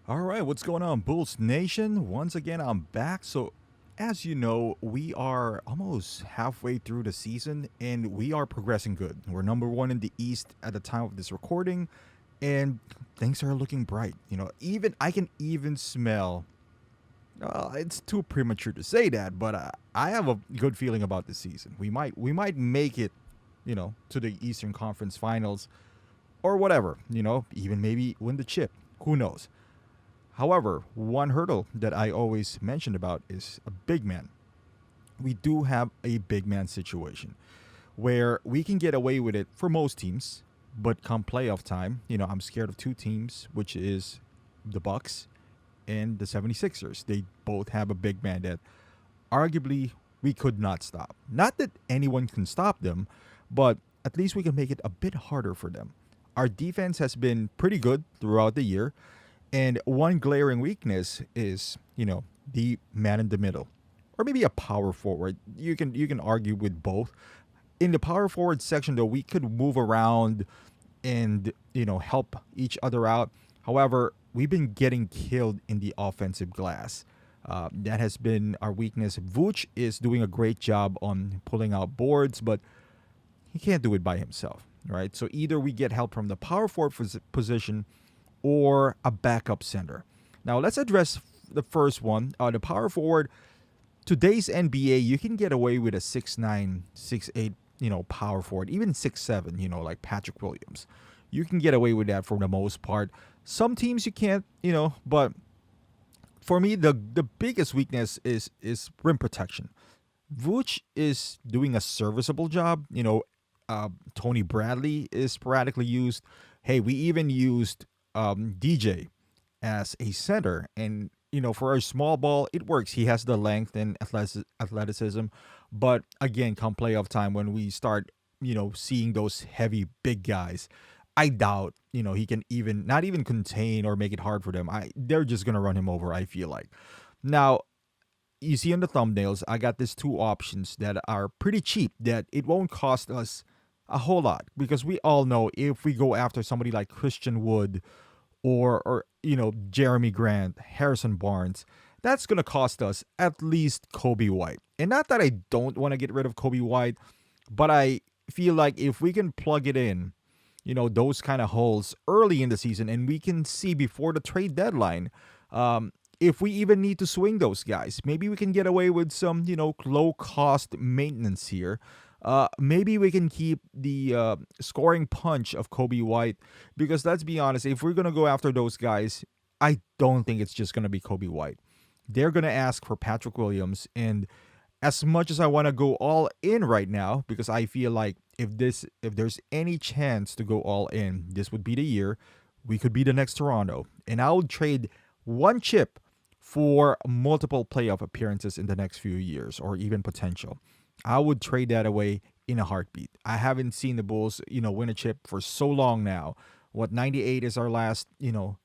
All right, what's going on, Bulls Nation? Once again, I'm back. So, as you know, we are almost halfway through the season and we are progressing good. We're number one in the East at the time of this recording, and things are looking bright. Even I can even smell. It's too premature to say that, but I have a good feeling about this season. We might make it, to the Eastern Conference Finals or whatever. Even maybe win the chip. Who knows? However, one hurdle that I always mention about is a big man. We do have a big man situation where we can get away with it for most teams, but come playoff time, I'm scared of two teams, which is the Bucks and the 76ers. They both have a big man that arguably we could not stop. Not that anyone can stop them, but at least we can make it a bit harder for them. Our defense has been pretty good throughout the year, and one glaring weakness is, the man in the middle, or maybe a power forward. You can argue with both. In the power forward section, though, we could move around and help each other out. However, we've been getting killed in the offensive glass. That has been our weakness. Vooch is doing a great job on pulling out boards, but he can't do it by himself, right? So either we get help from the power forward position or a backup center. Now let's address the first one. The power forward. Today's NBA, you can get away with a 6'9", 6'8", power forward, even 6'7", like Patrick Williams. You can get away with that for the most part. Some teams you can't, but for me, the biggest weakness is rim protection. Vooch is doing a serviceable job. Tony Bradley is sporadically used. Hey, we even used DJ as a center, and for a small ball, it works. He has the length and athleticism, but again, come playoff time when we start, seeing those heavy big guys, I doubt he can even not even contain or make it hard for them. They're just gonna run him over. I feel like now you see in the thumbnails, I got these two options that are pretty cheap, that it won't cost us a whole lot, because we all know if we go after somebody like Christian Wood or Jeremy Grant, Harrison Barnes, that's going to cost us at least Kobe White. And not that I don't want to get rid of Kobe White, but I feel like if we can plug it in, those kind of holes early in the season, and we can see before the trade deadline, if we even need to swing those guys, maybe we can get away with some, low cost maintenance here. Maybe we can keep the scoring punch of Kobe White, because let's be honest, if we're going to go after those guys, I don't think it's just going to be Kobe White. They're going to ask for Patrick Williams. And as much as I want to go all in right now, because I feel like if there's any chance to go all in, this would be the year. We could be the next Toronto. And I would trade one chip for multiple playoff appearances in the next few years, or even potential. I would trade that away in a heartbeat. I haven't seen the Bulls, win a chip for so long now. What, 98 is our last,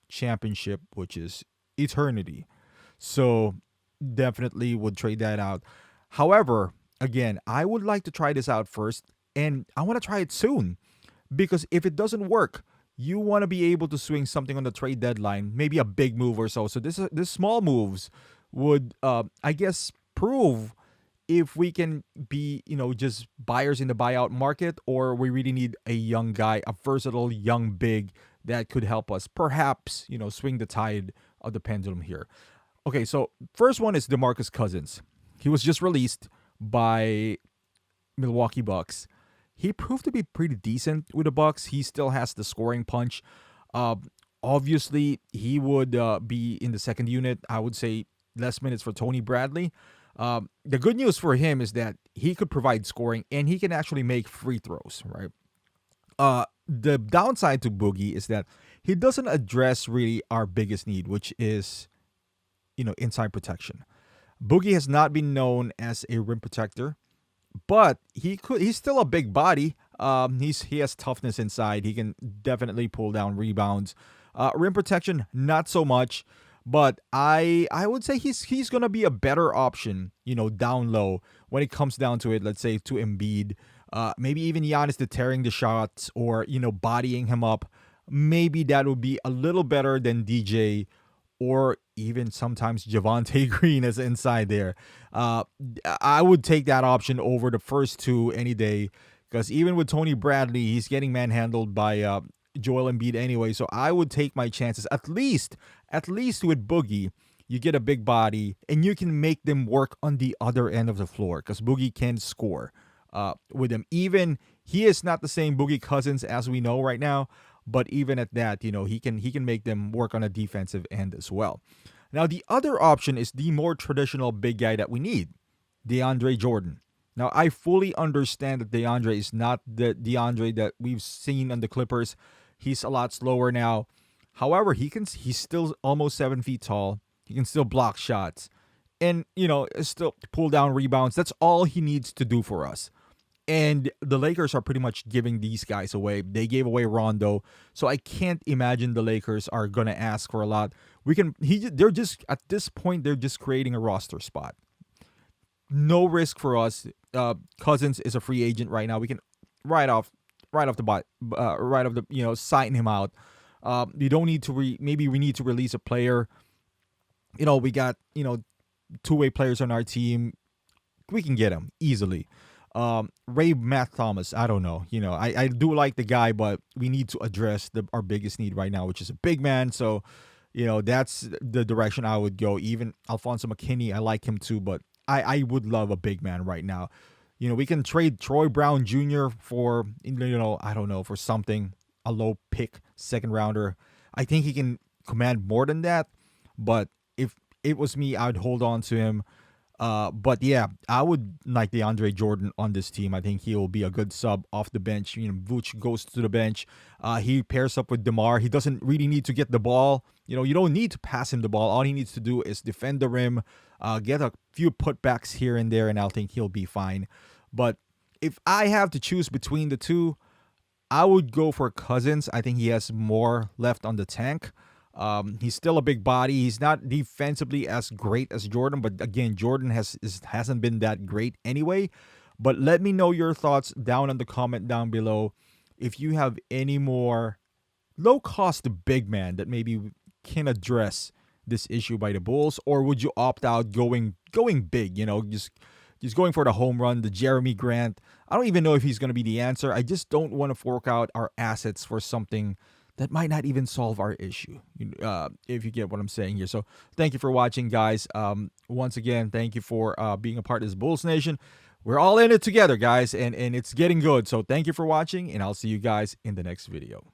championship, which is eternity. So definitely would trade that out. However, again, I would like to try this out first, and I want to try it soon, because if it doesn't work, you want to be able to swing something on the trade deadline, maybe a big move or so. So this small moves would, I guess, prove if we can be, just buyers in the buyout market, or we really need a young guy, a versatile young big that could help us perhaps, swing the tide of the pendulum here. Okay, so first one is DeMarcus Cousins. He was just released by Milwaukee Bucks. He proved to be pretty decent with the Bucks. He still has the scoring punch. Uh, Obviously, he would be in the second unit. I would say less minutes for Tony Bradley. The good news for him is that he could provide scoring, and he can actually make free throws, right? The downside to Boogie is that he doesn't address really our biggest need, which is, inside protection. Boogie has not been known as a rim protector, but he's still a big body. He has toughness inside. He can definitely pull down rebounds. Rim protection, not so much. But I would say he's gonna be a better option, down low when it comes down to it. Let's say to Embiid, maybe even Giannis deterring the shots, or bodying him up. Maybe that would be a little better than DJ or even sometimes Javonte Green is inside there. Uh, I would take that option over the first two any day, because even with Tony Bradley, he's getting manhandled by Joel Embiid anyway. So I would take my chances. At least with Boogie, you get a big body and you can make them work on the other end of the floor, because Boogie can score with him. Even he is not the same Boogie Cousins as we know right now, but even at that, he can make them work on a defensive end as well. Now the other option is the more traditional big guy that we need, DeAndre Jordan. Now I fully understand that DeAndre is not the DeAndre that we've seen on the Clippers. He's a lot slower now. However, he's still almost 7 feet tall. He can still block shots, and still pull down rebounds. That's all he needs to do for us. And the Lakers are pretty much giving these guys away. They gave away Rondo, so I can't imagine the Lakers are gonna ask for a lot. They're just at this point they're just creating a roster spot. No risk for us. Cousins is a free agent right now. We can right off right off the sign him out. We don't need to maybe we need to release a player. We got two-way players on our team. We can get him easily. Ray Matt Thomas, I don't know. I do like the guy, but we need to address our biggest need right now, which is a big man. So, that's the direction I would go. Even Alfonso McKinney, I like him too, but I would love a big man right now. We can trade Troy Brown Jr. for, I don't know, for something, a low pick second rounder. I think he can command more than that, but if it was me, I'd hold on to him. But yeah, I would like DeAndre Jordan on this team. I think he will be a good sub off the bench. Vooch goes to the bench. He pairs up with DeMar. He doesn't really need to get the ball. You don't need to pass him the ball. All he needs to do is defend the rim, get a few putbacks here and there, and I think he'll be fine. But if I have to choose between the two, I would go for Cousins. I think he has more left on the tank. He's still a big body. He's not defensively as great as Jordan, but again, Jordan hasn't been that great anyway. But let me know your thoughts down in the comment down below. If you have any more low-cost big man that maybe can address this issue by the Bulls, or would you opt out going big? Just going for the home run, the Jeremy Grant. I don't even know if he's going to be the answer. I just don't want to fork out our assets for something that might not even solve our issue, if you get what I'm saying here. So thank you for watching, guys. Once again, thank you for being a part of this Bulls Nation. We're all in it together, guys, and it's getting good. So thank you for watching, and I'll see you guys in the next video.